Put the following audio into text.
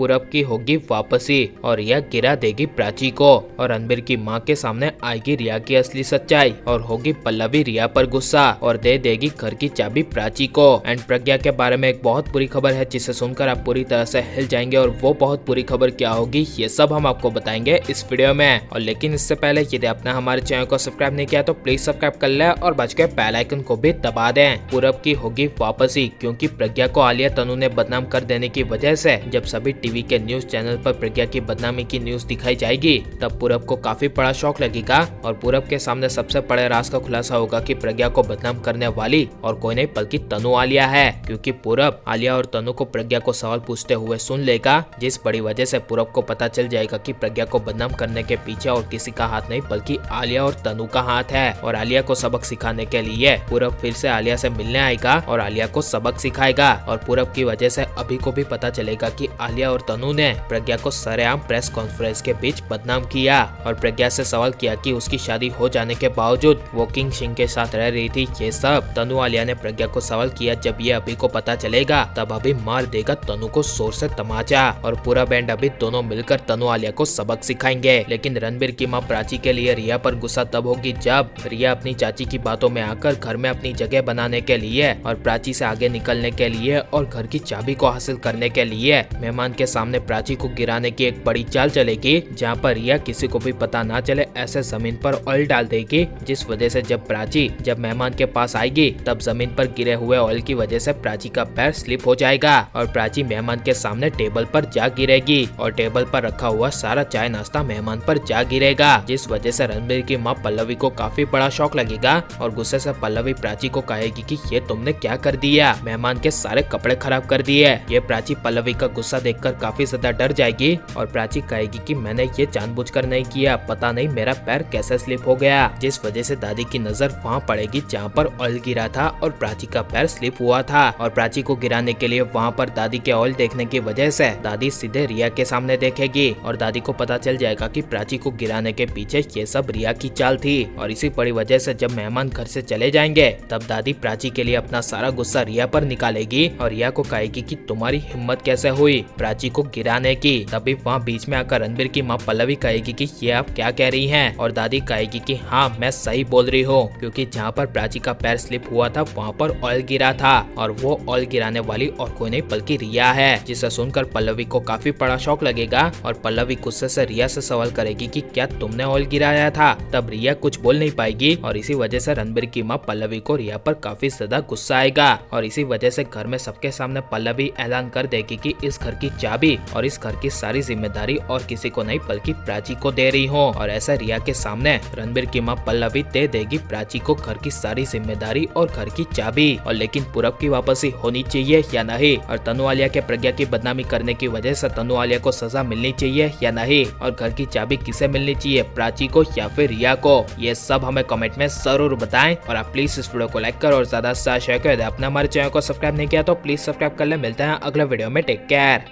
पूरब की होगी वापसी और रिया गिरा देगी प्राची को और रणबीर की मां के सामने आएगी रिया की असली सच्चाई और होगी पल्लवी रिया पर गुस्सा और दे देगी घर की चाबी प्राची को। एंड प्रज्ञा के बारे में एक बहुत बुरी खबर है जिसे सुनकर आप पूरी तरह से हिल जाएंगे और वो बहुत बुरी खबर क्या होगी ये सब हम आपको बताएंगे इस वीडियो में। और लेकिन इससे पहले यदि आपने हमारे चैनल को सब्सक्राइब नहीं किया तो प्लीज सब्सक्राइब कर ले और बच के बेल आइकन को भी दबा दें। पूरब की होगी वापसी क्योंकि प्रज्ञा को आलिया तनु ने बदनाम कर देने की वजह से जब सभी टीवी के न्यूज चैनल पर प्रज्ञा की बदनामी की न्यूज दिखाई जाएगी तब पूरब को काफी बड़ा शौक लगेगा और पूरब के सामने सबसे बड़े राज का खुलासा होगा कि प्रज्ञा को बदनाम करने वाली और कोई नहीं बल्कि तनु आलिया है। क्योंकि पूरब आलिया और तनु को प्रज्ञा को सवाल पूछते हुए सुन लेगा जिस बड़ी वजह से पूरब को पता चल जाएगा कि प्रज्ञा को बदनाम करने के पीछे और किसी का हाथ नहीं बल्कि आलिया और तनु का हाथ है। और आलिया को सबक सिखाने के लिए पूरब फिर से आलिया से मिलने आएगा और आलिया को सबक सिखाएगा। और पूरब की वजह से अभी को भी पता चलेगा कि आलिया और तनु ने प्रज्ञा को सरेआम प्रेस कॉन्फ्रेंस के बीच बदनाम किया और प्रज्ञा से सवाल किया कि उसकी शादी हो जाने के बावजूद वो किंग सिंह के साथ रह रही थी। ये सब तनु आलिया ने प्रज्ञा को सवाल किया। जब ये अभी को पता चलेगा तब अभी मार देगा तनु को जोर से तमाचा और पूरा बैंड अभी दोनों मिलकर तनु आलिया को सबक सिखाएंगे। लेकिन रणबीर की मां प्राची के लिए रिया पर गुस्सा तब होगी जब रिया अपनी चाची की बातों में आकर घर में अपनी जगह बनाने के लिए और प्राची से आगे निकलने के लिए और घर की चाबी को हासिल करने के लिए मेहमान के सामने प्राची को गिराने की एक बड़ी चाल चलेगी जहाँ पर रिया किसी को भी पता ना चले ऐसे जमीन पर ऑयल डाल देगी जिस वजह से जब प्राची मेहमान के पास आएगी तब जमीन पर गिरे हुए ऑयल की वजह से प्राची का पैर स्लिप हो जाएगा और प्राची मेहमान के सामने टेबल पर जा गिरेगी और टेबल पर रखा हुआ सारा चाय नाश्ता मेहमान पर जा गिरेगा जिस वजह से रणबीर की मां पल्लवी को काफी बड़ा शौक लगेगा और गुस्से से पल्लवी प्राची को कहेगी कि ये तुमने क्या कर दिया, मेहमान के सारे कपड़े खराब कर दिए। ये प्राची पल्लवी का गुस्सा देखकर काफी ज्यादा डर जाएगी और प्राची कहेगी कि मैंने ये जानबूझकर नहीं किया, पता नहीं मेरा पैर कैसे स्लिप हो गया। जिस वजह से दादी की नजर वहाँ पड़ेगी जहाँ पर ऑयल गिरा था और प्राची का पैर स्लिप हुआ था और प्राची को गिराने के लिए वहाँ पर दादी के ऑयल देखने की वजह से दादी सीधे रिया के सामने देखेगी और दादी को पता चल जाएगा कि प्राची को गिराने के पीछे ये सब रिया की चाल थी। और इसी बड़ी वजह से जब मेहमान घर से चले जाएंगे तब दादी प्राची के लिए अपना सारा गुस्सा रिया पर निकालेगी और रिया को कहेगी कि तुम्हारी हिम्मत कैसे हुई प्राची को गिराने की। तभी वहाँ बीच में आकर रणबीर की माँ पल्लवी कहेगी कि ये आप क्या कह रही हैं और दादी कहेगी कि हाँ मैं सही बोल रही हूँ क्योंकि जहाँ पर प्राची का पैर स्लिप हुआ था वहाँ पर ऑयल गिरा था और वो ऑयल गिराने वाली और कोई नहीं बल्कि रिया है। जिसे सुनकर पल्लवी को काफी बड़ा शौक लगेगा और पल्लवी गुस्से से रिया से सवाल करेगी कि क्या तुमने ऑयल गिराया था। तब रिया कुछ बोल नहीं पाएगी और इसी वजह से रणबीर की माँ पल्लवी को रिया पर काफी ज्यादा गुस्सा आएगा और इसी वजह से घर में सबके सामने पल्लवी ऐलान कर देगी कि इस घर की चाबी और इस घर की सारी जिम्मेदारी और किसी को नहीं बल्कि प्राची को दे रही हूँ। और ऐसा रिया के सामने रणबीर की माँ पल्लवी दे देगी प्राची को घर की सारी जिम्मेदारी और घर की चाबी। और लेकिन पूरब की वापसी होनी चाहिए या नहीं और तनु आलिया के प्रज्ञा की बदनामी करने की वजह से तनु आलिया को सजा मिलनी चाहिए या नहीं और घर की चाबी किसे मिलनी चाहिए प्राची को या फिर रिया को, ये सब हमें कमेंट में जरूर बताएं। और आप प्लीज इस वीडियो को लाइक करो और ज्यादा से शेयर कर दे। आपने हमारे चैनल को सब्सक्राइब नहीं किया तो प्लीज सब्सक्राइब कर ले। मिलते हैं अगले वीडियो में, टेक केयर।